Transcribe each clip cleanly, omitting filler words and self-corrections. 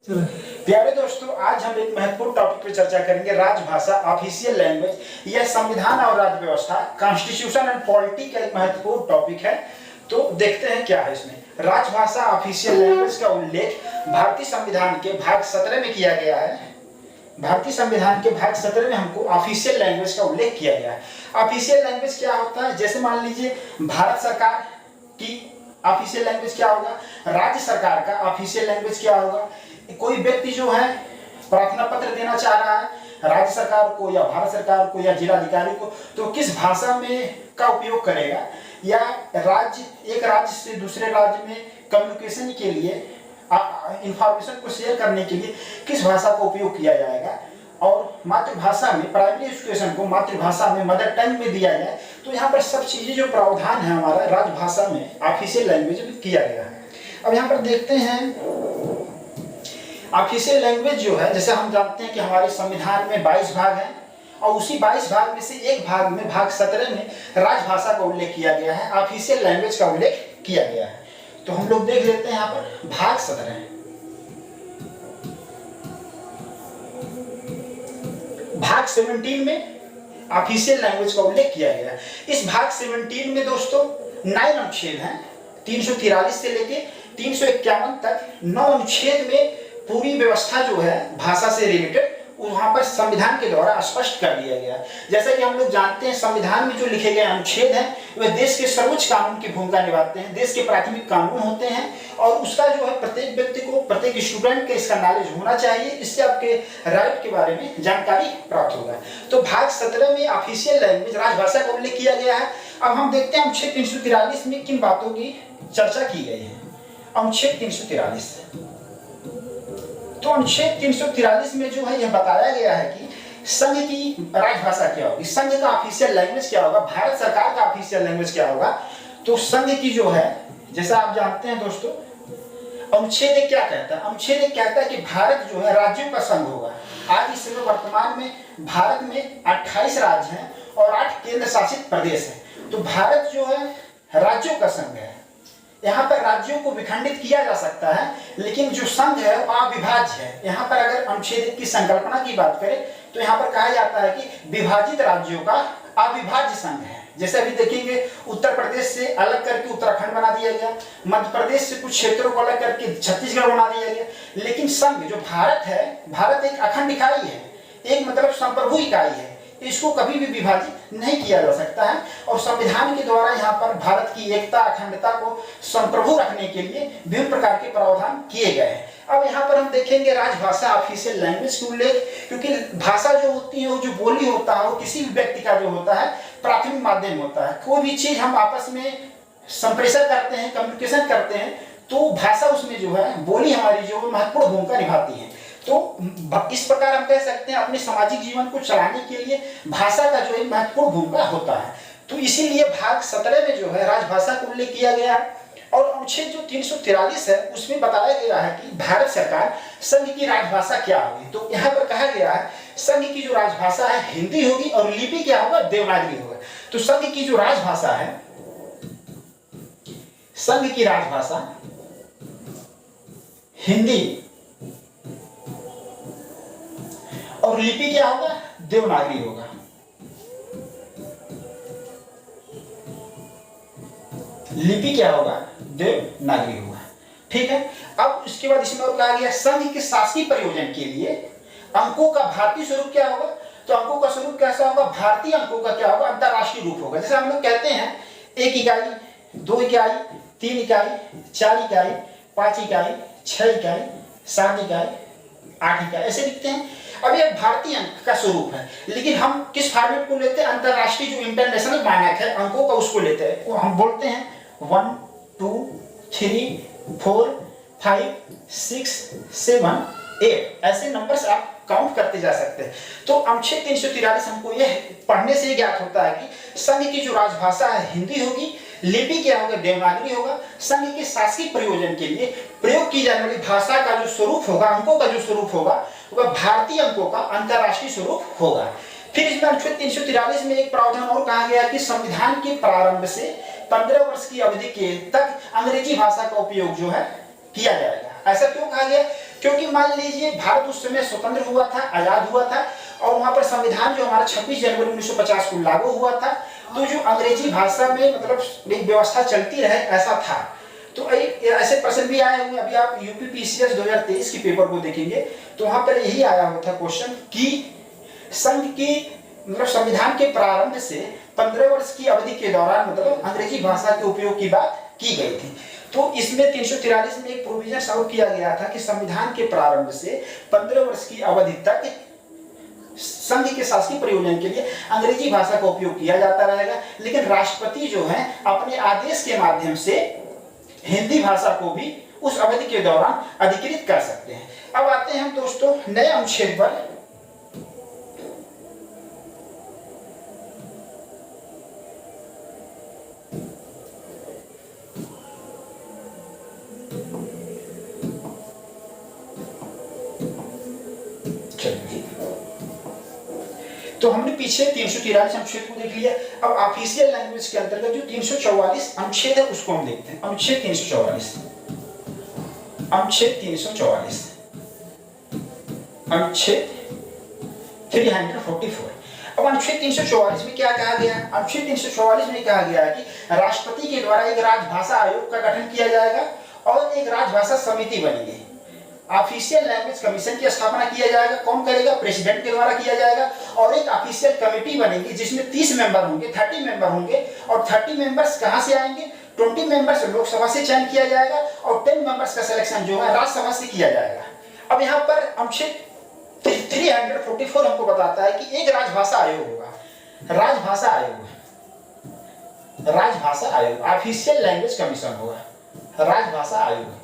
प्यारे दोस्तों, आज हम एक महत्वपूर्ण टॉपिक पर चर्चा करेंगे। राजभाषा, ऑफिशियल लैंग्वेज। यह संविधान और राज्य व्यवस्था, कॉन्स्टिट्यूशन एंड पॉलिटी का एक महत्वपूर्ण टॉपिक है। तो देखते हैं क्या है इसमें। राजभाषा, ऑफिशियल लैंग्वेज का उल्लेख भारतीय संविधान के भाग 17 में किया गया है। भारतीय संविधान के भाग 17 में हमको ऑफिशियल लैंग्वेज का उल्लेख किया गया है। ऑफिशियल लैंग्वेज क्या होता है? जैसे मान लीजिए भारत सरकार की ऑफिशियल लैंग्वेज क्या होगा, राज्य सरकार का ऑफिशियल लैंग्वेज क्या होगा। कोई व्यक्ति जो है प्रार्थना पत्र देना चाह रहा है राज्य सरकार को या भारत सरकार को या जिलाधिकारी को, तो किस भाषा में का उपयोग करेगा, या एक राज्य से दूसरे राज्य में कम्युनिकेशन के लिए, इंफॉर्मेशन को शेयर करने के लिए किस भाषा का उपयोग किया जाएगा। और मातृभाषा में, प्राइमरी एजुकेशन को मातृभाषा में, मदर टंग में दिया जाए। तो यहाँ पर सब चीजें जो प्रावधान है हमारा राजभाषा में ऑफिशियल लैंग्वेज में किया गया है। अब यहाँ पर देखते हैं ऑफिशियल लैंग्वेज जो है, जैसे हम जानते हैं कि हमारे संविधान में 22 भाग हैं, और उसी 22 भाग में से एक भाग में, भाग 17 में राजभाषा का उल्लेख किया गया है, ऑफिशियल लैंग्वेज का उल्लेख किया गया है। तो हम लोग देख लेते हैं यहाँ पर भाग 17। भाग 17 में ऑफिशियल लैंग्वेज का उल्लेख किया गया है। इस भाग 17 में दोस्तों 9 अनुच्छेद हैं। 343 से लेके 351 तक 9 अनुच्छेद में पूरी व्यवस्था जो है भाषा से रिलेटेड वहां पर संविधान के द्वारा स्पष्ट कर दिया गया। जैसा कि हम लोग जानते हैं, संविधान में जो लिखे गए अनुच्छेद हैं वे देश के सर्वोच्च कानून की भूमिका निभाते हैं, देश के प्राथमिक कानून होते हैं, और उसका जो है प्रत्येक व्यक्ति को, प्रत्येक स्टूडेंट के इसका नॉलेज होना चाहिए। इससे आपके राइट के बारे में जानकारी प्राप्त होगा। तो भाग 17 में ऑफिशियल लैंग्वेज, राजभाषा का उल्लेख किया गया है। अब हम देखते हैं अनुच्छेद 343 में किन बातों की चर्चा की गई है। अनुच्छेद 343, तो अनुच्छेद 343 में जो है यह बताया गया है कि संघ की राजभाषा क्या होगी, संघ का ऑफिशियल लैंग्वेज क्या होगा, भारत सरकार का ऑफिशियल लैंग्वेज क्या होगा। तो संघ की जो है, जैसा आप जानते हैं दोस्तों, अनुच्छेद 1 क्या कहता है? अनुच्छेद 1 कहता है कि भारत जो है राज्यों का संघ होगा। आज इस समय वर्तमान में भारत में 28 राज्य हैं और 8 केंद्र शासित प्रदेश हैं। तो भारत जो है राज्यों का संघ है। यहाँ पर राज्यों को विखंडित किया जा सकता है, लेकिन जो संघ है वो अविभाज्य है। यहाँ पर अगर अनुच्छेद की संकल्पना की बात करें तो यहाँ पर कहा जाता है कि विभाजित राज्यों का अविभाज्य संघ है। जैसे अभी देखेंगे, उत्तर प्रदेश से अलग करके उत्तराखंड बना दिया गया, मध्य प्रदेश से कुछ क्षेत्रों को अलग करके छत्तीसगढ़ बना दिया गया। लेकिन संघ जो भारत है, भारत एक अखंड इकाई है, एक मतलब संप्रभु इकाई है। इसको कभी भी विभाजित नहीं किया जा सकता है, और संविधान के द्वारा यहाँ पर भारत की एकता, अखंडता को संप्रभु रखने के लिए विभिन्न प्रकार के प्रावधान किए गए हैं। अब यहाँ पर हम देखेंगे राजभाषा, ऑफिशियल लैंग्वेज के उल्लेख, क्योंकि भाषा जो होती है, वो जो बोली होता है, वो किसी भी व्यक्ति का जो होता है प्राथमिक माध्यम होता है। कोई भी चीज हम आपस में संप्रेषण करते हैं, कम्युनिकेशन करते हैं, तो भाषा उसमें जो है, बोली हमारी जो महत्वपूर्ण भूमिका निभाती है। तो इस प्रकार हम कह सकते हैं अपने सामाजिक जीवन को चलाने के लिए भाषा का जो एक महत्वपूर्ण भूमिका होता है। तो इसीलिए भाग 17 में जो है राजभाषा का उल्लेख किया गया है। और अनुच्छेद जो 343 है उसमें बताया गया है कि भारत सरकार संघ की राजभाषा क्या होगी। तो यहाँ पर कहा गया है संघ की जो राजभाषा है हिंदी होगी, और लिपि क्या होगा, देवनागरी होगा। तो संघ की जो राजभाषा है, संघ की राजभाषा हिंदी, और लिपि क्या होगा, देवनागरी होगा। लिपि क्या होगा, देवनागरी होगा। ठीक है। अब इसके बाद इसमें और कहा गया संघ के शासकीय प्रयोजन के लिए अंकों का भारतीय स्वरूप क्या होगा। तो अंकों का स्वरूप कैसा होगा, भारतीय अंकों का क्या होगा, अंतरराष्ट्रीय रूप होगा। जैसे हम लोग कहते हैं 1 इकाई, 2 इकाई, 3 इकाई, 4 इकाई, 5 इकाई, 6 इकाई, 7 इकाई, 8 इकाई, ऐसे लिखते हैं। अब ये भारतीय अंक का स्वरूप है, लेकिन हम किस फॉर्मेट को लेते हैं, अंतरराष्ट्रीय जो इंटरनेशनल मानक है अंकों का, उसको लेते हैं। वो हम बोलते हैं 1 2 3 4 5 6 7 8, ऐसे नंबर से आप काउंट करते जा सकते हैं। तो अनुच्छेद 343 हमको यह पढ़ने से ज्ञात होता है कि संघ की जो राजभाषा है हिंदी होगी, लिपि क्या होगा, देवनागरी होगा। संघ के शासकीय प्रयोजन के लिए प्रयोग की जाने वाली भाषा का जो स्वरूप होगा, अंकों का जो स्वरूप होगा, वह भारतीय अंकों का अंतरराष्ट्रीय स्वरूप होगा। फिर इसमें अनुच्छेद 343 में एक प्रावधान और कहा गया कि संविधान के प्रारंभ से 15 वर्ष की अवधि के तक अंग्रेजी भाषा का उपयोग जो है किया जाएगा। ऐसा क्यों कहा गया? क्योंकि मान लीजिए भारत उस समय स्वतंत्र हुआ था, आजाद हुआ था, और वहां पर संविधान जो हमारा 26 जनवरी 1950 को लागू हुआ था, तो जो अंग्रेजी भाषा में मतलब एक व्यवस्था चलती रहे ऐसा था। तो ऐसे प्रश्न भी आए हुए, अभी आप यूपीपीसीएस 2023 की पेपर को देखेंगे तो वहां पर यही आया हुआ था क्वेश्चन कि संघ की मतलब संविधान के प्रारंभ से 15 वर्ष की अवधि के दौरान मतलब अंग्रेजी भाषा के उपयोग की बात की गई थी। तो इसमें 343 में एक प्रोविजन लागू किया गया था कि संविधान के प्रारंभ से 15 वर्ष की अवधि तक संघ के शासकीय प्रयोजन के लिए अंग्रेजी भाषा का उपयोग किया जाता रहेगा, लेकिन राष्ट्रपति जो है अपने आदेश के माध्यम से हिंदी भाषा को भी उस अवधि के दौरान अधिकृत कर सकते हैं। अब आते हैं हम दोस्तों नए अनुच्छेद पर। तो हमने पीछे 343 अनुच्छेद को देख लिया। अब ऑफिशियल लैंग्वेज के अंतर्गत जो 344 अनुच्छेद है उसको हम देखते हैं। अनुच्छेद 344 अनुच्छेद 344 अनुच्छेद 344। अब अनुच्छेद 344 में क्या कहा गया? अनुच्छेद 344 में कहा गया है कि राष्ट्रपति के द्वारा एक राजभाषा आयोग का गठन किया जाएगा और एक राजभाषा समिति बनेगी। ऑफिशियल लैंग्वेज कमीशन की स्थापना किया जाएगा। कौन करेगा? प्रेसिडेंट के द्वारा किया जाएगा। और एक ऑफिशियल कमेटी बनेगी जिसमें 30 मेंबर होंगे, 30 मेंबर होंगे। और 30 मेंबर्स कहां से आएंगे? 20 मेंबर्स लोकसभा से चयन किया जाएगा और 10 मेंबर्स का सिलेक्शन जो है राज्यसभा से किया जाएगा। अब यहाँ पर अनुच्छेद 344 हमको बताता है कि एक राजभाषा आयोग होगा। राजभाषा आयोग, राजभाषा आयोग, ऑफिशियल लैंग्वेज कमीशन होगा, राजभाषा आयोग।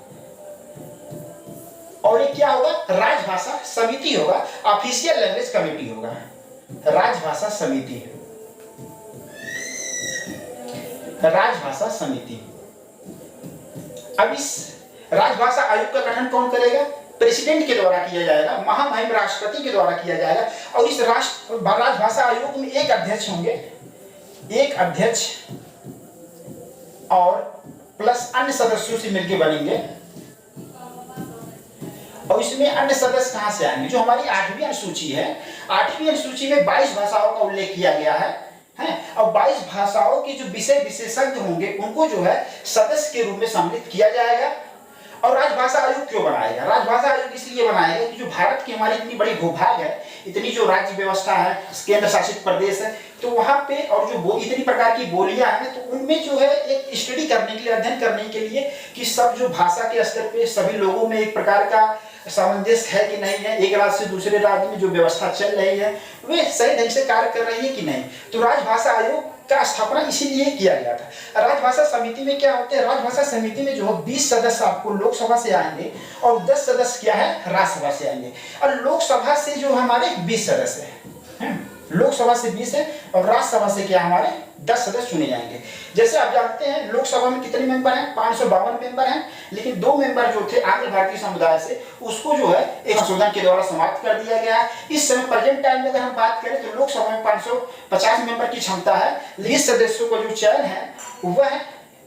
और ये क्या होगा? राजभाषा समिति होगा, ऑफिशियल लैंग्वेज कमेटी होगा, राजभाषा समिति, राजभाषा समिति। अब इस राजभाषा आयोग का गठन कौन करेगा? प्रेसिडेंट के द्वारा किया जाएगा, महामहिम राष्ट्रपति के द्वारा किया जाएगा। और इस राजभाषा आयोग में एक अध्यक्ष होंगे, एक अध्यक्ष और प्लस अन्य सदस्यों से मिलकर बनेंगे। और इसमें अन्य सदस्य कहां से आएंगे? जो हमारी 8वीं अनुसूची है, 8वीं अनुसूची में 22 भाषाओं का उल्लेख किया गया है। और 22 भाषाओं के जो विषय विशेषज्ञ होंगे उनको जो है सदस्य के रूप में सम्मिलित किया जाएगा। और राजभाषा आयोग क्यों बनाएगा? राजभाषा आयोग इसलिए बनाएगा कि जो भारत की हमारी इतनी बड़ी भूभाग है, इतनी जो राज्य व्यवस्था है, केंद्र शासित प्रदेश है, तो वहां पे और जो इतनी प्रकार की बोलियां हैं, तो उनमें जो है एक स्टडी करने के लिए, अध्ययन करने के लिए कि सब जो भाषा के स्तर पे सभी लोगों में एक प्रकार का सामंजस्य है कि नहीं है, एक राज्य से दूसरे राज्य में जो व्यवस्था चल रही है वे सही ढंग से कार्य कर रही है कि नहीं। तो राजभाषा आयोग का स्थापना इसीलिए किया गया था। राजभाषा समिति में क्या होते हैं? राजभाषा समिति में जो 20 सदस्य आपको लोकसभा से आएंगे और 10 सदस्य क्या है? राज्यसभा से आएंगे। और लोकसभा से जो हमारे 20 सदस्य हैं, लोकसभा से 20 है और राज्यसभा से क्या हमारे 10 सदस्य चुने जाएंगे। जैसे आप जानते हैं लोकसभा में कितने मेंबर हैं? 552 मेंबर हैं, लेकिन 2 मेंबर जो थे आंध्र भारतीय समुदाय से, उसको जो है एक संशोधन के द्वारा समाप्त कर दिया गया है। इस समय प्रेजेंट टाइम में अगर हम बात करें तो लोकसभा में 550 मेंबर की क्षमता है, लेकिन सदस्यों का जो चयन है वह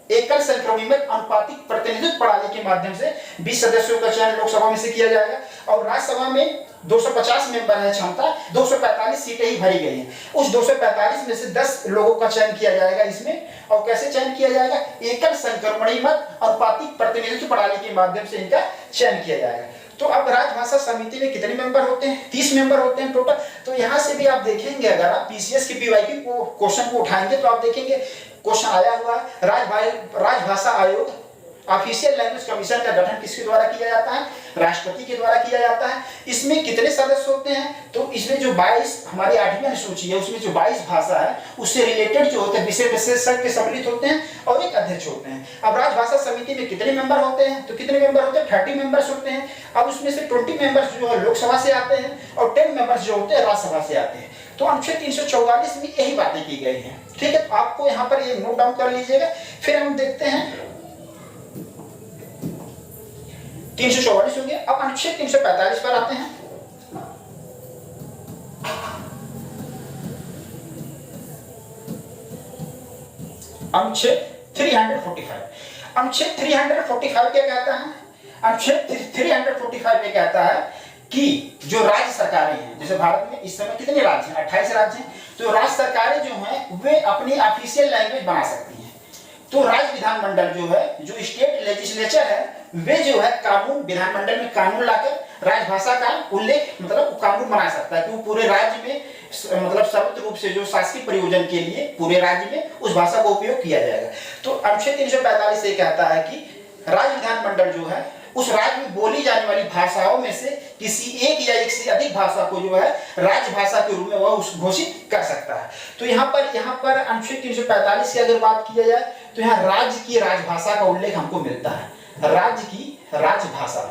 एकल संक्रमित अनुपातिक प्रतिनिधित्व प्रणाली के माध्यम से 20 सदस्यों का चयन लोकसभा में से किया जाएगा। और राज्यसभा में 250 मेंबर है क्षमता, 245 सीटें ही भरी गई हैं। उस 245 में से 10 लोगों का चयन किया जाएगा इसमें। और कैसे चयन किया जाएगा? एकल संक्रमणीय मत अनुपातिक प्रतिनिधित्व प्रणाली के माध्यम से इनका चयन किया जाएगा। तो अब राजभाषा समिति में कितने मेंबर होते हैं? 30 मेंबर होते हैं टोटल। तो यहाँ से भी आप देखेंगे, अगर आप पीसीएस के पीवाईक्यू को क्वेश्चन को उठाएंगे तो आप देखेंगे क्वेश्चन आया हुआ है, राजभाषा आयोग ऑफिशियल लैंग्वेज कमीशन का गठन किसके द्वारा किया जाता है? राष्ट्रपति के द्वारा किया जाता है। इसमें कितने सदस्य होते हैं? तो इसमें जो 22 हमारी 8वीं अनुसूची है उसमें जो 22 भाषा है उससे रिलेटेड जो होते हैं विषय विशेषज्ञ सम्मिलित होते हैं और एक अध्यक्ष होते हैं। अब राजभाषा समिति में कितने मेंबर होते हैं? तो कितने मेंबर होते हैं? 30 मेंबर्स होते हैं। अब उसमें से 20 मेंबर्स जो है लोकसभा से आते हैं और 10 मेंबर्स जो होते हैं राज्यसभा से आते हैं। तो अनुच्छेद 344 में यही बातें की गई हैं। ठीक है, तो आपको यहाँ पर ये नोट डाउन कर लीजिएगा। फिर हम देखते हैं 344 हो गया। अब अनुच्छेद 345 पर आते हैं। अनुच्छेद 345, अनुच्छेद 345 क्या कहता है? अनुच्छेद 345 में कहता है कि जो राज्य सरकारें हैं, जैसे भारत में इस समय कितने राज्य हैं, 28 राज्य हैं, तो राज्य सरकारें जो हैं वे अपनी ऑफिशियल लैंग्वेज बना सकती हैं। तो राज्य विधानमंडल जो है, जो स्टेट लेजिस्लेचर है, वे जो है कानून, विधानमंडल में कानून लाकर राजभाषा का उल्लेख मतलब कानून बना सकता है कि वो पूरे राज्य में मतलब सर्वत्र रूप से जो शासकीय प्रयोजन के लिए पूरे राज्य में उस भाषा का उपयोग किया जाएगा। तो अनुच्छेद 345 से कहता है कि राज्य विधानमंडल जो है उस राज्य में बोली जाने वाली भाषाओं में से किसी एक या एक से अधिक भाषा को जो है राजभाषा के रूप में वह घोषित कर सकता है। तो यहाँ पर अनुच्छेद 345 की अगर बात की जाए तो यहाँ राज्य की राजभाषा का उल्लेख हमको मिलता है, राज्य की राजभाषा।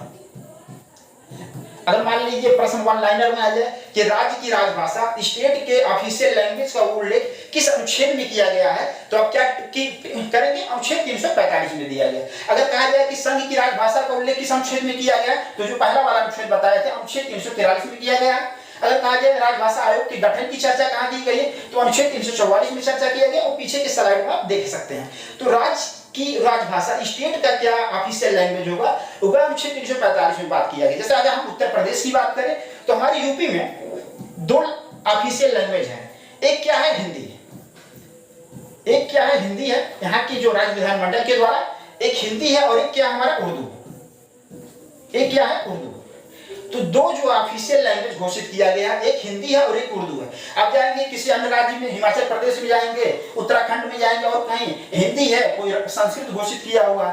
अगर मान लीजिए प्रश्न वन लाइनर में आ जाए कि राज्य की राजभाषा, स्टेट के ऑफिशियल लैंग्वेज का उल्लेख किस अनुच्छेद में किया गया है, तो आप क्या करेंगे, अनुच्छेद 345 में दिया गया। अगर कहा जाए कि संघ की राजभाषा का उल्लेख किस अनुच्छेद में किया गया, तो जो पहला वाला अनुच्छेद बताया था अनुच्छेद 343 में किया गया है। अगर कहा जाए राजभाषा आयोग के गठन की चर्चा कहाँ की गई है, तो अनुच्छेद 344 में चर्चा किया गया और पीछे के स्लाइड में आप देख सकते हैं। तो राज्य की राजभाषा, स्टेट का क्या ऑफिशियल लैंग्वेज होगा, वह अनुच्छेद 345 में बात किया गया। जैसे अगर हम उत्तर प्रदेश की बात करें तो हमारे यूपी में दो ऑफिशियल लैंग्वेज हैं, एक क्या है हिंदी, एक क्या है हिंदी है यहाँ की जो राज्य विधानमंडल के द्वारा, एक हिंदी है और एक क्या हमारा उर्दू, एक क्या है उर्दू। तो दो जो ऑफिशियल लैंग्वेज घोषित किया गया, एक हिंदी है और एक उर्दू है। आप जाएंगे किसी अन्य राज्य में, हिमाचल प्रदेश में जाएंगे, उत्तराखंड में जाएंगे और कहीं हिंदी है, कोई संस्कृत घोषित किया हुआ,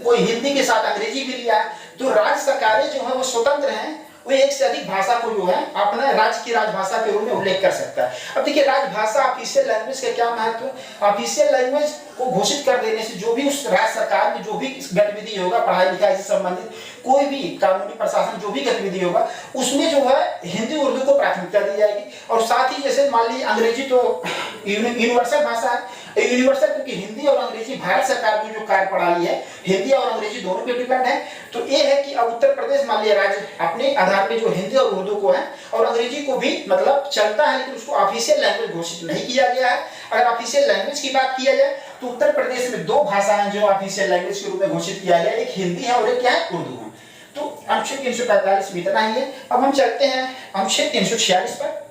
कोई हिंदी के साथ अंग्रेजी भी लिया। तो राज्य सरकारें जो है वो स्वतंत्र हैं, वो एक से अधिक भाषा को जो है अपने राज्य की राजभाषा के रूप में उल्लेख कर सकता है। अब देखिए राजभाषा ऑफिशियल लैंग्वेज का क्या महत्व, ऑफिशियल लैंग्वेज को घोषित कर देने से जो भी उस राज्य सरकार में जो भी गतिविधि होगा, पढ़ाई लिखाई से संबंधित कोई भी कानूनी प्रशासन जो भी गतिविधि होगा, उसमें जो है हिंदी उर्दू को प्राथमिकता दी जाएगी। और साथ ही जैसे मान लीजिए अंग्रेजी तो यूनिवर्सल भाषा है, यूनिवर्सल क्योंकि हिंदी और अंग्रेजी भारत सरकार की जो कार्यप्रणाली है, हिंदी और अंग्रेजी दोनों पे डिपेंड है। तो ये है कि अब उत्तर प्रदेश मान लिया राज्य अपने आधार पे जो हिंदी और उर्दू को है और अंग्रेजी को भी मतलब चलता है, लेकिन उसको ऑफिशियल लैंग्वेज घोषित नहीं किया गया है। अगर ऑफिशियल लैंग्वेज की बात किया जाए तो उत्तर प्रदेश में दो भाषाएं जो ऑफिशियल लैंग्वेज के रूप में घोषित किया गया, एक हिंदी है और एक क्या है उर्दू है। तो अनुच्छेद 345 में इतना ही है। अब हम चलते हैं अनुच्छेद 346 पर।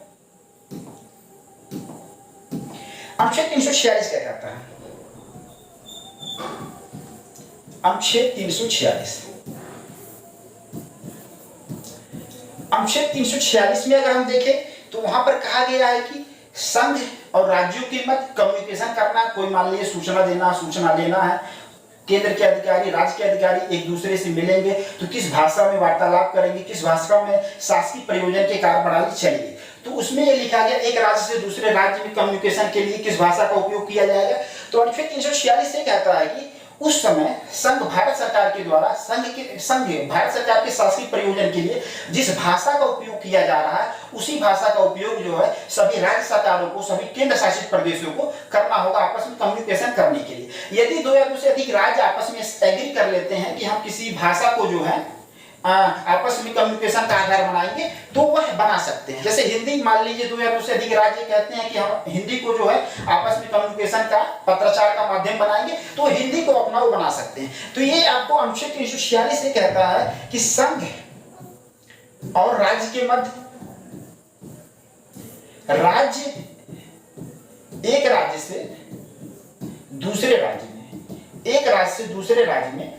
अनुच्छेद 346 क्या कहता है, अनुच्छेद 346, अनुच्छेद 346 में अगर हम देखें तो वहां पर कहा गया है कि संघ और राज्यों के मध्य कम्युनिकेशन करना, कोई मान लीजिए सूचना देना, सूचना लेना है, केंद्र के अधिकारी, राज्य के अधिकारी एक दूसरे से मिलेंगे तो किस भाषा में वार्तालाप करेंगे, किस भाषा में शासकीय प्रयोजन के कार्यप्रणाली चलेगी। तो उसमें ये लिखा गया एक राज्य से दूसरे राज्य में कम्युनिकेशन के लिए किस भाषा का उपयोग किया जाएगा। तो अनुच्छेद 346 से कहता है कि उस समय संघ भारत सरकार के द्वारा संघ भारत सरकार के शासकीय प्रयोजन के लिए जिस भाषा का उपयोग किया जा रहा है, उसी भाषा का उपयोग जो है सभी राज्य सरकारों को, सभी केंद्र शासित प्रदेशों को करना होगा आपस में कम्युनिकेशन करने के लिए। यदि दो या दो से अधिक राज्य आपस में एग्री कर लेते हैं कि हम किसी भाषा को जो है आपस में कम्युनिकेशन का आधार बनाएंगे, तो वह बना सकते हैं। जैसे हिंदी मान लीजिए दो या दो से अधिक राज्य कहते हैं कि हम हिंदी को जो है आपस में कम्युनिकेशन का, पत्राचार का माध्यम बनाएंगे, तो हिंदी को अपना वो बना सकते हैं। तो ये आपको अनुच्छेद 346 से कहता है कि संघ और राज्य के मध्य, राज्य एक राज्य से दूसरे राज्य में, एक राज्य से दूसरे राज्य में,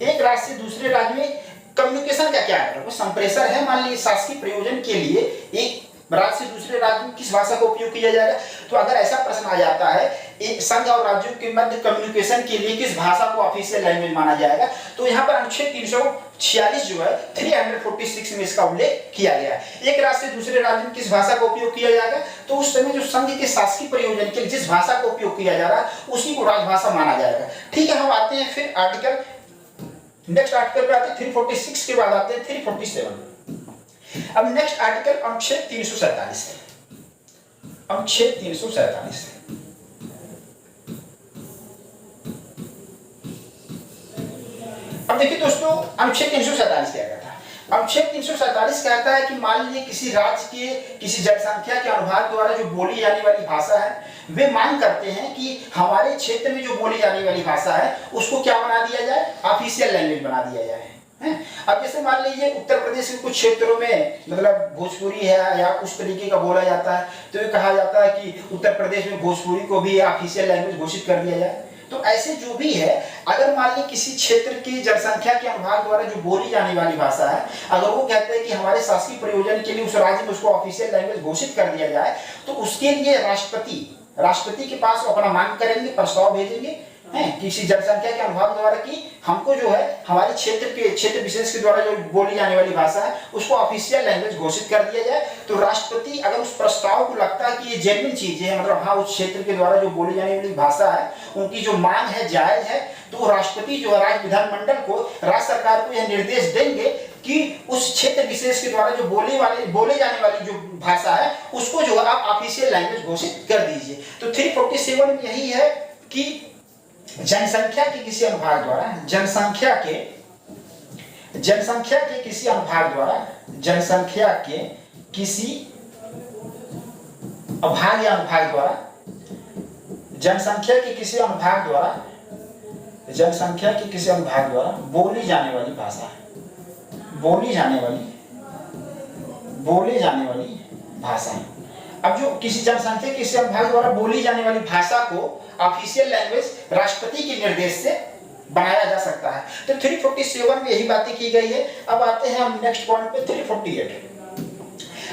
एक राज्य से दूसरे राज्य में कम्युनिकेशन का क्या है, वो संप्रेषण है। मान लीजिए शासकीय प्रयोजन के लिए एक राज्य से दूसरे राज्य में किस भाषा का उपयोग किया जाएगा। तो अगर ऐसा प्रश्न आ जाता है एक संघ और राज्यों के मध्य कम्युनिकेशन के लिए किस भाषा को ऑफिशियल लैंग्वेज माना जाएगा, तो यहाँ पर अनुच्छेद 346 जो है 346 में इसका उल्लेख किया गया है। एक राज्य से दूसरे राज्य में किस भाषा का उपयोग किया जाएगा, तो उस समय जो संघ के शासकीय प्रयोजन के लिए जिस भाषा का उपयोग किया जा रहा है उसी को राजभाषा माना जाएगा। ठीक है, हम आते हैं फिर आर्टिकल, नेक्स्ट आर्टिकल पे आते हैं 346 के बाद आते हैं 347। अब नेक्स्ट आर्टिकल अनुच्छेद 347, अनुच्छेद 347। अब देखिए दोस्तों अनुच्छेद 347 क्या कहता है। अनुच्छेद 347 कहता है कि मान लीजिए किसी राज्य के किसी जनसंख्या के अनुभाग द्वारा जो बोली जाने वाली भाषा है, वे मांग करते हैं कि हमारे क्षेत्र में जो बोली जाने वाली भाषा है उसको क्या बना दिया जाए, ऑफिशियल लैंग्वेज बना दिया जाए। अब जैसे मान लीजिए उत्तर प्रदेश के कुछ क्षेत्रों में मतलब भोजपुरी है या उस तरीके का बोला जाता है, तो ये कहा जाता है कि उत्तर प्रदेश में भोजपुरी को भी ऑफिशियल लैंग्वेज घोषित कर दिया जाए। तो ऐसे जो भी है, अगर मान लीजिए किसी क्षेत्र की जनसंख्या के अनुभाग द्वारा जो बोली जाने वाली भाषा है, अगर वो कहते हैं कि हमारे शासकीय प्रयोजन के लिए उस राज्य में उसको ऑफिशियल लैंग्वेज घोषित कर दिया जाए, तो उसके लिए राष्ट्रपति के पास अपना मांग करेंगे, प्रस्ताव भेजेंगे किसी जनसंख्या के अनुभाग द्वारा कि हमको जो है हमारे क्षेत्र विशेष के द्वारा जो बोली जाने वाली भाषा है उसको ऑफिशियल लैंग्वेज घोषित कर दिया जाए। तो राष्ट्रपति अगर उस प्रस्ताव को लगता है कि ये जेन्युइन चीज है, मतलब हाँ उस क्षेत्र के द्वारा जो बोली जाने वाली भाषा है उनकी जो मांग है जायज है, तो राष्ट्रपति जो है राज्य विधानमंडल को, राज्य सरकार को यह निर्देश देंगे कि उस क्षेत्र विशेष के द्वारा जो बोले जाने वाली जो भाषा है उसको जो है आप ऑफिशियल लैंग्वेज घोषित कर दीजिए। तो 347 में यही है कि जनसंख्या के किसी अनुभाग द्वारा जनसंख्या के किसी अनुभाग द्वारा जनसंख्या के किसी अभाग या अनुभाग द्वारा जनसंख्या के किसी अनुभाग द्वारा जनसंख्या के किसी अनुभाग द्वारा बोली जाने वाली भाषा बोली जाने वाली भाषा। अब जो किसी जनसंख्या किसी अनुभाग द्वारा बोली जाने वाली भाषा को ऑफिशियल लैंग्वेज राष्ट्रपति के निर्देश से बनाया जा सकता है। तो 347 में यही बातें की गई है। अब आते हैं हम नेक्स्ट पॉइंट पे 348।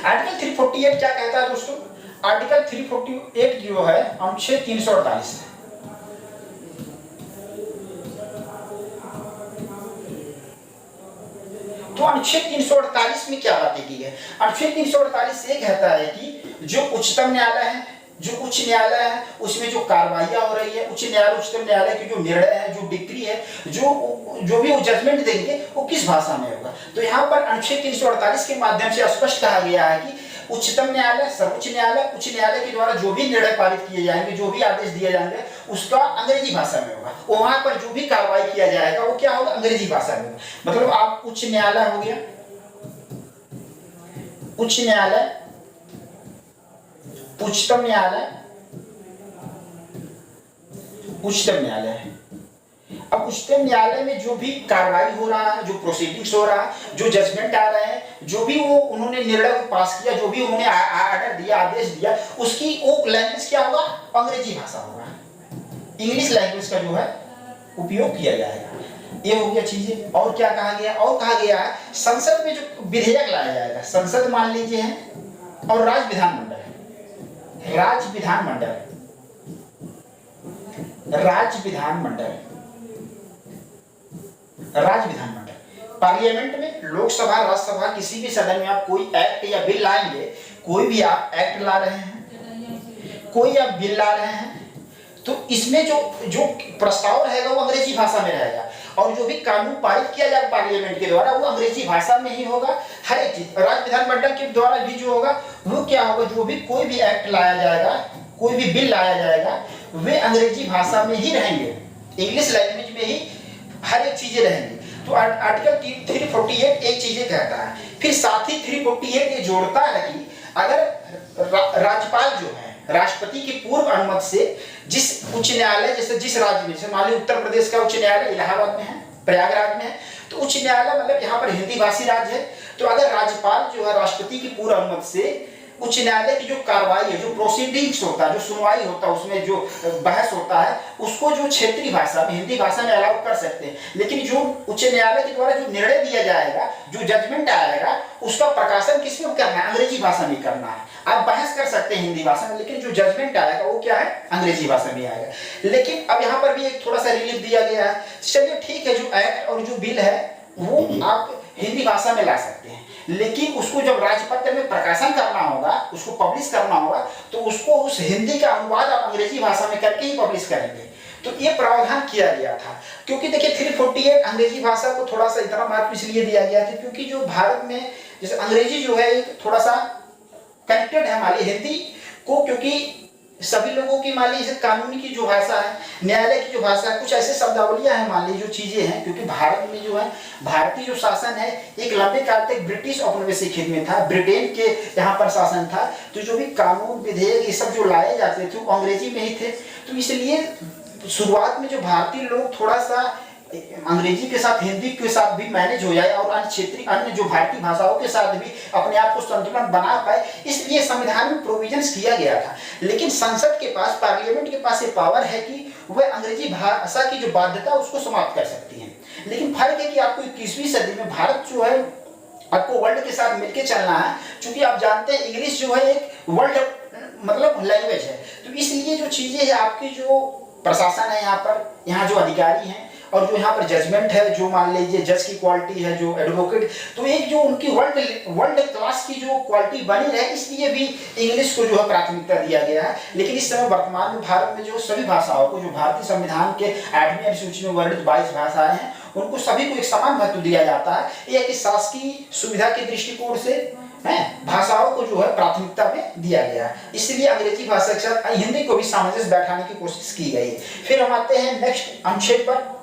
आर्टिकल 348 क्या कहता है दोस्तों? आर्टिकल 348 जो है अनुच्छेद 348 है। तो अनुच्छेद 348 में क्या बातें की है? अनुच्छेद 348 ये कहता है कि जो उच्चतम न्यायालय है, जो उच्च न्यायालय है, उसमें जो कार्रवाइयां हो रही है, उच्च न्यायालय उच्चतम न्यायालय की जो निर्णय है, जो डिक्री है, जो भी वो जजमेंट देंगे वो किस भाषा में होगा? तो यहाँ पर अनुच्छेद 348 के माध्यम से स्पष्ट कहा गया है कि उच्चतम न्यायालय, सर्वोच्च न्यायालय, उच्च न्यायालय के द्वारा जो भी निर्णय पारित किए जाएंगे, जो भी आदेश दिए जाएंगे, उसका अंग्रेजी भाषा में होगा। वहां पर जो भी कार्रवाई किया जाएगा वो क्या होगा? अंग्रेजी भाषा में होगा। मतलब आप उच्च न्यायालय हो गया, उच्च न्यायालय, उच्चतम न्यायालय, उच्चतम न्यायालय है। अब उच्चतम न्यायालय में जो भी कार्रवाई हो रहा है, जो प्रोसीडिंग्स हो रहा है, जो जजमेंट आ रहे हैं, जो भी वो उन्होंने निर्णय पास किया, जो भी उन्होंने ऑर्डर दिया, आदेश दिया, उसकी वो लैंग्वेज क्या होगा? अंग्रेजी भाषा होगा। इंग्लिश लैंग्वेज का जो है उपयोग किया जाएगा। ये हो गया चीजें। और क्या कहा गया? और कहा गया है संसद में जो विधेयक लाया जाएगा, संसद मान लीजिए है, और राज्य विधानमंडल, राज्य विधानमंडल, राज्य विधानमंडल, राज्य विधानमंडल, पार्लियामेंट में, लोकसभा, राज्यसभा, किसी भी सदन में आप कोई एक्ट या बिल लाएंगे, कोई भी आप एक्ट ला रहे हैं, कोई आप बिल ला रहे हैं, तो इसमें जो प्रस्ताव रहेगा वो अंग्रेजी भाषा में रहेगा, और जो भी कानून पारित किया जाएगा पार्लियामेंट के द्वारा वो अंग्रेजी भाषा में ही होगा। हर एक चीज राज्य विधानमंडल के द्वारा भी जो होगा वो क्या होगा? जो भी कोई भी एक्ट लाया जाएगा, कोई भी बिल लाया जाएगा, वे अंग्रेजी भाषा में ही रहेंगे, इंग्लिश लैंग्वेज में ही हर एक चीजें रहेंगी। तो आर्टिकल 348 एक चीजें कहता है। फिर साथ ही 348 ये जोड़ता है कि अगर राज्यपाल जो है राष्ट्रपति की पूर्व अनुमति से जिस उच्च न्यायालय, जैसे जिस राज्य में, जैसे मान लीजिए उत्तर प्रदेश का उच्च न्यायालय इलाहाबाद में है, प्रयागराज में है, तो उच्च न्यायालय मतलब यहाँ पर हिंदी भाषी राज्य है, तो अगर राज्यपाल जो है राष्ट्रपति की पूर्व अनुमति से उच्च न्यायालय की जो कार्रवाई है, जो प्रोसीडिंग्स होता है, जो सुनवाई होता है, उसमें जो बहस होता है, उसको जो क्षेत्रीय भाषा में, हिंदी भाषा में अलाउ कर सकते हैं। लेकिन जो उच्च न्यायालय के द्वारा जो निर्णय दिया जाएगा, जो जजमेंट आएगा, उसका प्रकाशन किस में करना है? अंग्रेजी भाषा में करना है। आप बहस कर सकते हैं हिंदी भाषा में, लेकिन जो जजमेंट आएगा वो क्या है? अंग्रेजी भाषा में आएगा। लेकिन अब यहाँ पर भी एक थोड़ा सा रिलीफ दिया गया है। चलिए ठीक है, जो एक्ट और जो बिल है वो आप हिंदी भाषा में ला सकते हैं, लेकिन उसको जब राजपत्र में प्रकाशन करना होगा, उसको पब्लिश करना होगा, तो उसको उस हिंदी का अनुवाद आप अंग्रेजी भाषा में करके ही पब्लिश करेंगे। तो ये प्रावधान किया गया था, क्योंकि देखिए 348 अंग्रेजी भाषा को थोड़ा सा इतना महत्व इसलिए दिया गया था क्योंकि जो भारत में जैसे अंग्रेजी जो है एक थोड़ा सा कनेक्टेड है हमारी हिंदी को, क्योंकि सभी लोगों की मान लीजिए कानून की जो भाषा है, न्यायालय की जो भाषा है, कुछ ऐसे शब्दावलियां हैं मान लीजिए जो चीजें हैं, क्योंकि भारत में जो है भारतीय जो शासन है एक लंबे काल तक ब्रिटिश औपनिवेशिक में था, ब्रिटेन के यहाँ पर शासन था, तो जो भी कानून विधेयक ये सब जो लाए जाते थे वो अंग्रेजी में ही थे। तो इसलिए शुरुआत में जो भारतीय लोग थोड़ा सा अंग्रेजी के साथ हिंदी के साथ भी मैनेज हो जाए और अन्य क्षेत्रीय अन्य जो भारतीय भाषाओं के साथ भी अपने आप को संतुलन बना पाए, इसलिए संविधान में प्रोविजंस किया गया था। लेकिन संसद के पास, पार्लियामेंट के पास ये पावर है कि वह अंग्रेजी भाषा की जो बाध्यता उसको समाप्त कर सकती है। लेकिन फर्क है कि आपको 21वीं सदी में भारत जो है आपको वर्ल्ड के साथ मिलकर चलना है, क्योंकि आप जानते हैं इंग्लिश जो है एक वर्ल्ड मतलब लैंग्वेज है। तो इसलिए जो चीजें है आपकी जो प्रशासन है यहाँ पर, यहाँ जो अधिकारी हैं और जो यहाँ पर जजमेंट है, जो मान लीजिए जज की क्वालिटी है, जो एडवोकेट, तो एक जो उनकी वर्ल्ड क्लास की जो क्वालिटी बनी रहे, इसलिए भी इंग्लिश को जो है प्राथमिकता दिया गया है। लेकिन इस समय वर्तमान में भारत में जो सभी भाषाओं को, जो भारतीय संविधान के 8वीं अनुसूची में वर्णित 22 भाषाएं हैं, उनको सभी को एक समान महत्व दिया जाता है। यह कि शासकीय सुविधा के दृष्टिकोण से भाषाओं को जो है प्राथमिकता में दिया गया है, इसलिए अंग्रेजी भाषा के साथ हिंदी को भी सामंजस्य बैठाने की कोशिश की गई है। फिर हम आते हैं नेक्स्ट अनुच्छेद पर,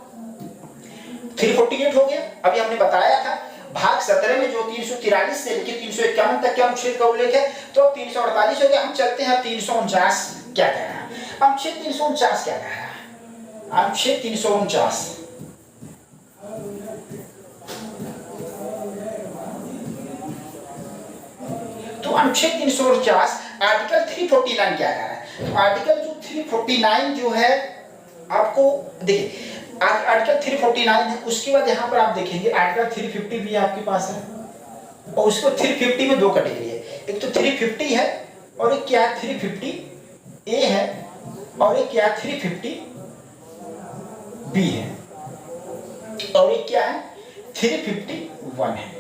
348 हो गया। अभी हमने बताया था भाग 17 में जो 343 से लेकर 351 तक के अनुच्छेद का उल्लेख है, तो 348 हो गया। हम चलते हैं 349 क्या कह रहा है। अनुच्छेद 349 क्या कह रहा है? अनुच्छेद 349 तो अनुच्छेद 349 आर्टिकल 349 क्या कह रहा है? तो आर्टिकल जो 349 जो है आपको देखिए, आर्टिकल 349 है, उसके बाद यहाँ पर आप देखेंगे आर्टिकल 350 भी आपके पास है, और उसको 350 में दो कैटेगरी है, एक तो 350 है और एक क्या है 350 ए है, और एक क्या है 350 बी है, और एक क्या है 351 है।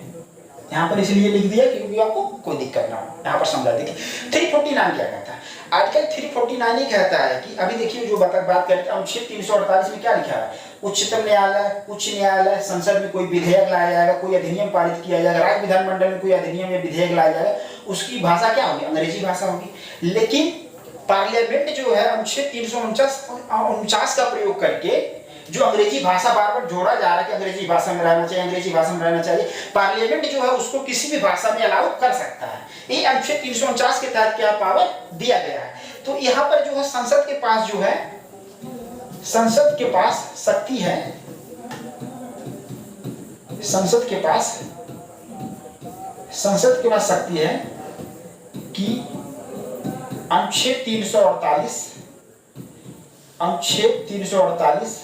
यहाँ पर इसलिए लिख दिया क्योंकि आपको कोई दिक्कत ना हो, यहाँ पर समझा देखिए 349 क्या कहता है। आर्टिकल 349 ही कहता है कि अभी देखिए जो बात करते हैं अनुच्छेद 348 में क्या लिखा है, उच्चतम न्यायालय, उच्च न्यायालय, संसद में कोई विधेयक लाया जाएगा, कोई अधिनियम पारित किया जाएगा, राज्य विधानमंडल में कोई अधिनियम या विधेयक लाया जाएगा, उसकी भाषा क्या होगी? अंग्रेजी भाषा होगी। लेकिन पार्लियामेंट जो है अनुच्छेद 349 का प्रयोग करके जो अंग्रेजी भाषा बार बार जोड़ा जा रहा है कि अंग्रेजी भाषा में रहना चाहिए, अंग्रेजी भाषा में रहना चाहिए, पार्लियामेंट जो है उसको किसी भी भाषा में अलाउ कर सकता है। ये अनुच्छेद 349 के तहत क्या पावर दिया गया है। तो यहाँ पर जो है संसद के पास जो है, संसद के पास शक्ति है, संसद के पास शक्ति है कि अनुच्छेद 348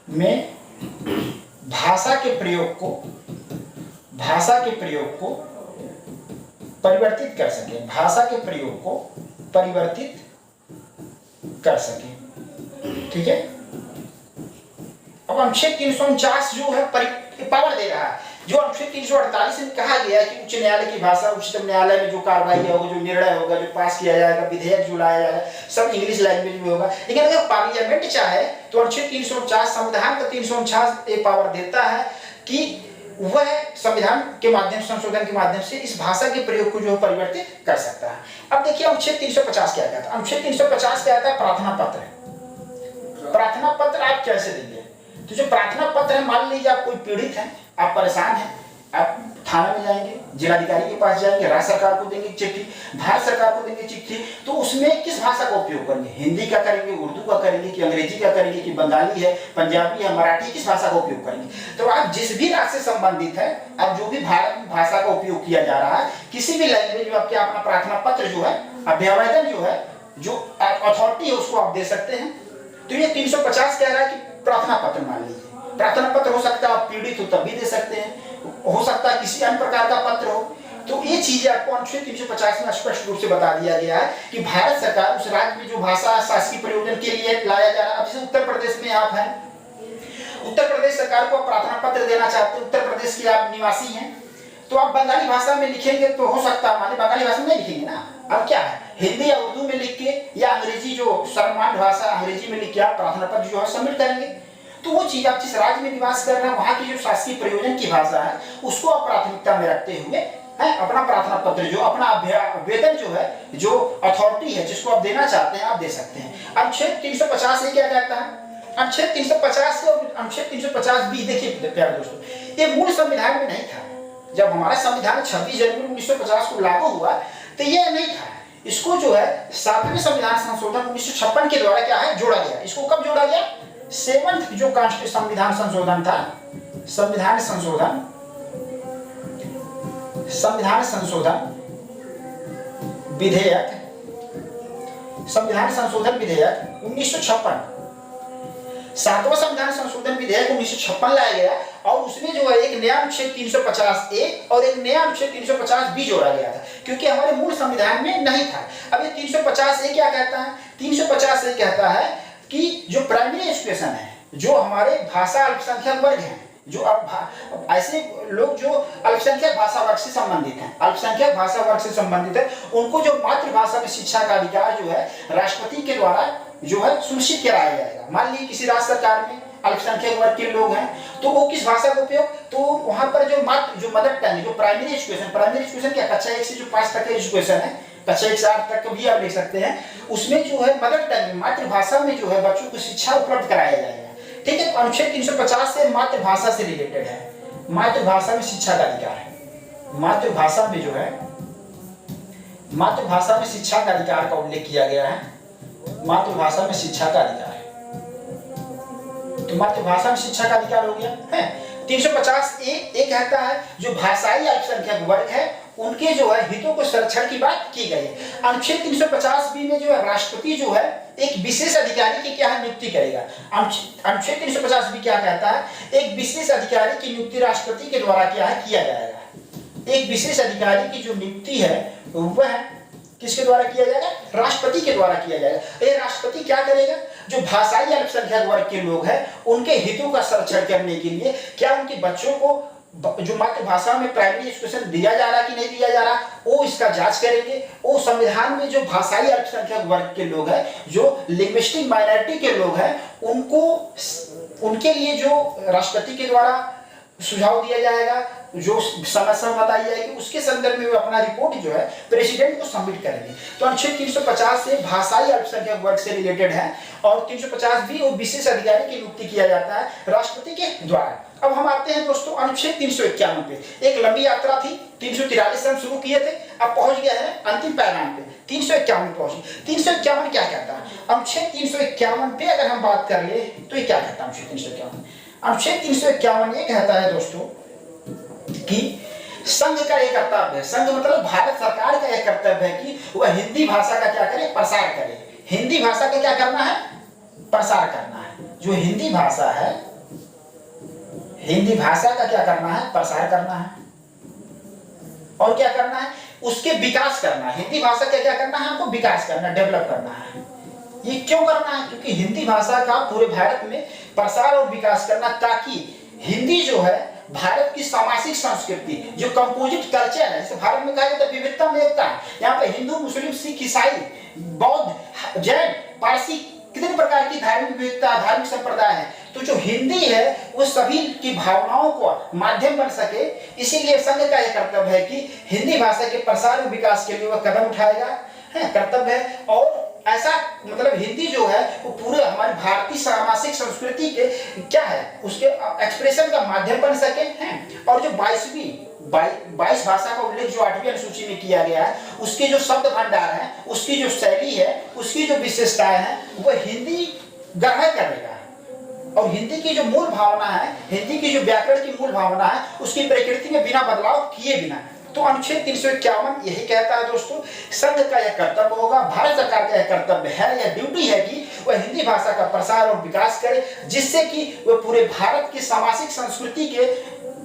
में भाषा के प्रयोग को परिवर्तित कर सके, भाषा के प्रयोग को परिवर्तित कर सके। ठीक है, अब अनुच्छेद 349 जो है पावर दे रहा है। जो अनुच्छेद 348 में कहा गया है कि उच्च न्यायालय की भाषा, उच्चतम न्यायालय में जो कार्रवाई होगा, जो निर्णय होगा, जो पास किया जाएगा, विधेयक जो लाया जाएगा, सब इंग्लिश लैंग्वेज में होगा। लेकिन अगर पार्लियामेंट चाहे तो अनुच्छेद 349 संविधान का 349 एक पावर देता है कि वह संविधान के माध्यम से, संशोधन के माध्यम से इस भाषा के प्रयोग को जो है परिवर्तित कर सकता है। अब देखिए अनुच्छेद 350 क्या कहता है। अनुच्छेद 350 क्या कहता है? प्रार्थना पत्र। प्रार्थना पत्र आप कैसे देंगे? तो जो प्रार्थना पत्र है, मान लीजिए आप कोई पीड़ित हैं, आप परेशान हैं, आप थाने में जाएंगे, जिलाधिकारी के पास जाएंगे, राज्य सरकार को देंगे चिट्ठी, भारत सरकार को देंगे चिट्ठी, तो उसमें किस भाषा का उपयोग करेंगे? हिंदी का करेंगे, उर्दू का करेंगे, कि अंग्रेजी का करेंगे, कि बंगाली है, पंजाबी है, मराठी, किस भाषा का उपयोग करेंगे? तो आप जिस भी राज्य से संबंधित है, आप जो भी भारत में भाषा का उपयोग किया जा रहा है, किसी भी लैंग्वेज में आपके अपना प्रार्थना पत्र जो है, अभ्यावेदन जो है, जो अथॉरिटी है उसको आप दे सकते हैं। तो ये 350 कह रहा है कि प्रार्थना पत्र मान लीजिए, प्रार्थना पत्र हो सकता है आप पीड़ित हो तब भी दे सकते हैं, हो सकता है किसी अन्य प्रकार का पत्र हो। तो ये चीजें आपको अनुच्छेद 350 में स्पष्ट रूप से बता दिया गया है कि भारत सरकार उस राज्य में जो भाषा शासकीय प्रयोजन के लिए लाया जा रहा है। अब जैसे उत्तर प्रदेश में आप हैं, उत्तर प्रदेश सरकार को आप प्रार्थना पत्र देना चाहते हैं, उत्तर प्रदेश के आप निवासी हैं, तो आप बंगाली भाषा में लिखेंगे तो हो सकता है, माने बंगाली भाषा में नहीं लिखेंगे ना, अब क्या है हिंदी या उर्दू में लिख के या अंग्रेजी जो सर्वमान्य भाषा अंग्रेजी में लिख के आप प्रार्थना पत्र जो है सबमिट करेंगे। तो वो चीज आप जिस राज्य में निवास कर रहे हैं वहां की जो शासकीय प्रयोजन की भाषा है उसको आप प्राथमिकता में रखते हुए है अपना प्रार्थना पत्र, जो अपना आवेदन जो है, जो अथॉरिटी है जिसको आप देना चाहते हैं आप दे सकते हैं। अनुच्छेद 350 ये क्या कहता है? अनुच्छेद 350 से और अनुच्छेद 350 देखिए प्यारे दोस्तों, ये मूल संविधान में नहीं था। जब हमारा संविधान 26 जनवरी 1950 को लागू हुआ तो ये नहीं था। इसको जो है 7वें संविधान संशोधन 1956 के द्वारा क्या है जोड़ा गया। इसको कब जोड़ा गया? 7th जो संविधान संशोधन था, संविधान संशोधन विधेयक, संविधान संशोधन विधेयक 1956, 7वां संविधान संशोधन विधेयक 1956 लाया गया और उसमें जो है एक नया अनुच्छेद 350A और एक नया अनुच्छेद 350B जोड़ा गया था, क्योंकि हमारे मूल संविधान में नहीं था। अब ये 350A क्या कहता है? 350A कहता है कि जो प्राइमरी एजुकेशन है, जो हमारे भाषा अल्पसंख्यक वर्ग हैं, जो अब ऐसे लोग जो अल्पसंख्यक भाषा वर्ग से संबंधित हैं, अल्पसंख्यक भाषा वर्ग से संबंधित है, उनको जो मातृभाषा में शिक्षा का अधिकार जो है राष्ट्रपति के द्वारा जो है सुनिश्चित कराया जाएगा। मान लीजिए किसी राज्य सरकार में अल्पसंख्यक वर्ग के लोग हैं तो वो किस भाषा का उपयोग, तो वहां पर जो मदर टंग, जो प्राइमरी एजुकेशन क्या, कक्षा 1 से जो 5 तक का एजुकेशन है, कक्षा 1 से 8 तक भी आप ले सकते हैं, उसमें जो है मदर टंग मातृभाषा में जो है बच्चों को शिक्षा उपलब्ध कराया जाएगा। ठीक है, अनुच्छेद 350 से मातृभाषा से रिलेटेड है, मातृभाषा में शिक्षा का अधिकार है। मातृभाषा में जो है, मातृभाषा में शिक्षा का अधिकार का उल्लेख किया गया है। मातृभाषा में शिक्षा का अधिकार है, तो मातृभाषा में शिक्षा का अधिकार हो गया है। 350A कहता है जो भाषाई अल्पसंख्यक वर्ग है उनके जो है हितों को संरक्षण की बात की गई है। अनुच्छेद 350B में जो है राष्ट्रपति जो है एक विशेष अधिकारी की क्या है नियुक्ति करेगा। अनुच्छेद 350B क्या कहता है? एक विशेष अधिकारी की नियुक्ति राष्ट्रपति के द्वारा क्या है किया जाएगा। एक विशेष अधिकारी की जो नियुक्ति है वह किसके द्वारा किया जाएगा? राष्ट्रपति के द्वारा किया जाएगा। ये राष्ट्रपति क्या करेगा? जो भाषाई अल्पसंख्यक वर्ग के लोग हैं उनके हितों का संरक्षण करने के लिए क्या उनके बच्चों को जो मातृभाषा में प्राइमरी एजुकेशन दिया जा रहा कि नहीं दिया जा रहा, वो इसका जांच करेंगे। वो संविधान में जो भाषाई अल्पसंख्यक वर्ग के लोग हैं, जो लिंग्विस्टिक माइनॉरिटी के लोग हैं, उनको उनके लिए जो राष्ट्रपति के द्वारा सुझाव दिया जाएगा, जो समस्या बताई जाएगी, उसके संदर्भ में अपना रिपोर्ट जो है प्रेसिडेंट को सबमिट करेंगे। तो अनुच्छेद 350 से भाषाई अल्पसंख्यक वर्ग से रिलेटेड है और 350B वो विशेष अधिकारी की नियुक्ति किया जाता है राष्ट्रपति के द्वारा। अब हम आते हैं दोस्तों अनुच्छेद 351 पे। एक लंबी यात्रा थी, 343 से हम शुरू किए थे, अब पहुंच गया है अंतिम पैगाम पे, 351 पहुंचे। 351 क्या कहता है? अनुच्छेद 351 पे अगर हम बात कर ले तो ये क्या कहता है? अनुच्छेद 351 ये कहता है दोस्तों कि संघ का एक कर्तव्य है, संघ मतलब भारत सरकार का एक कर्तव्य है कि वह हिंदी भाषा का क्या करे? प्रसार करे। हिंदी भाषा का क्या करना है? प्रसार करना है। जो हिंदी भाषा है, हिंदी भाषा का क्या करना है? प्रसार करना है। और क्या करना है? उसके विकास करना है। हिंदी भाषा का क्या करना है? हमको विकास करना, डेवलप करना है। ये क्यों करना है? क्योंकि हिंदी भाषा का पूरे भारत में प्रसार और विकास करना, ताकि हिंदी जो है भारत की सामाजिक संस्कृति, जो कंपोजिट कल्चर है, जैसे भारत में कहा जाता है विविधता में एकता है, यहाँ पे हिंदू, मुस्लिम, सिख, ईसाई, बौद्ध, जैन, पारसी, कितने प्रकार की धार्मिक विविधता, धार्मिक संप्रदाय है। तो जो हिंदी है वो सभी की भावनाओं को माध्यम बन सके, इसीलिए संघ का यह कर्तव्य है कि हिंदी भाषा के प्रसार और विकास के लिए वह कदम उठाएगा, कर्तव्य है। और ऐसा मतलब हिंदी जो है वो पूरे हमारी भारतीय सामाजिक संस्कृति के क्या है उसके एक्सप्रेशन का माध्यम बन सके हैं। और जो 22 भाषा का उल्लेख जो 8वीं अनुसूची में किया गया है, उसके जो शब्द भंडार है, उसकी जो शैली है, उसकी जो विशेषताएं हैं, वो हिंदी ग्रहण करेगा। और हिंदी की जो मूल भावना है, हिंदी की जो व्याकरण की मूल भावना है, उसकी प्रकृति में बिना बदलाव किए बिना। तो अनुच्छेद 351 यही कहता है दोस्तों, संघ का यह कर्तव्य होगा, भारत सरकार का यह कर्तव्य है, यह ड्यूटी है कि वह हिंदी भाषा का प्रसार और विकास करे, जिससे कि वह पूरे भारत की सामाजिक संस्कृति के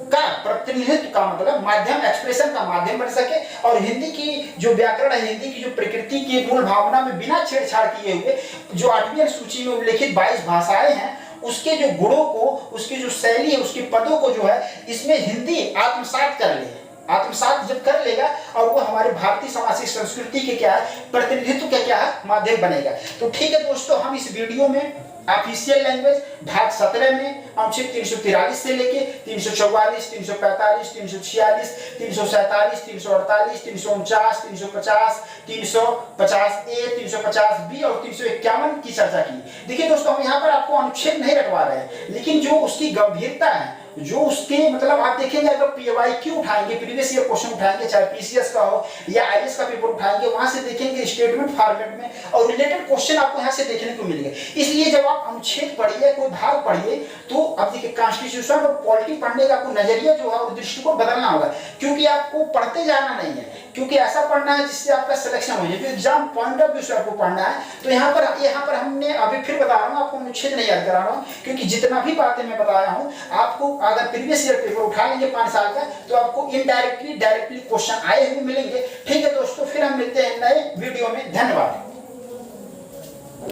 का प्रतिनिधित्व का मतलब माध्यम, एक्सप्रेशन का माध्यम बन सके। और हिंदी की जो व्याकरण है, हिंदी की जो प्रकृति की मूल भावना में बिना छेड़छाड़ किए हुए जो 8वीं अनुसूची में उल्लेखित 22 भाषाएं हैं, उसके जो गुणों को, उसकी जो शैली है, उसके पदों को जो है इसमें हिंदी आत्मसात कर ले। आत्मसात जब कर लेगा और वो हमारे भारतीय सामाजिक संस्कृति के क्या है प्रतिनिधित्व का क्या है माध्यम बनेगा। तो ठीक है दोस्तों, हम इस वीडियो में ऑफिशियल लैंग्वेज भाग 17 में अनुच्छेद 343 से लेके 344, 345, 346, 347, 348, 349, 350, 350A, 350B और 351 की चर्चा की। देखिए दोस्तों, हम यहाँ पर आपको अनुच्छेद नहीं रखवा रहे हैं, लेकिन जो उसकी गंभीरता है, जो उसके मतलब आप देखेंगे अगर PYQ उठाएंगे, प्रीवियस ईयर क्वेश्चन उठाएंगे, चाहे PCS का हो या IAS का पेपर उठाएंगे, वहां से देखेंगे स्टेटमेंट फॉर्मेट में और रिलेटेड क्वेश्चन आपको यहाँ से देखने को मिलेंगे। इसलिए जब आप अनुच्छेद पढ़िए, कोई भाग पढ़िए, तो अब देखिए कॉन्स्टिट्यूशन और पॉलिटी पढ़ने का आपको नजरिया जो है और दृष्टिकोण बदलना होगा, क्योंकि आपको पढ़ते जाना नहीं है, क्योंकि ऐसा पढ़ना है जिससे आपका सिलेक्शन हो जाए, एग्जाम पॉइंट ऑफ व्यू से आपको पढ़ना है। तो यहाँ पर हमने अभी फिर बता रहा हूँ, आपको अनुच्छेद नहीं याद करा रहा हूँ, क्योंकि जितना भी बातें मैं बताया हूँ आपको अगर प्रीवियस ईयर पेपर उठा लेंगे 5 साल का, तो आपको इनडायरेक्टली डायरेक्टली क्वेश्चन आए हुए मिलेंगे। ठीक है दोस्तों, फिर हम मिलते हैं नए वीडियो में। धन्यवाद।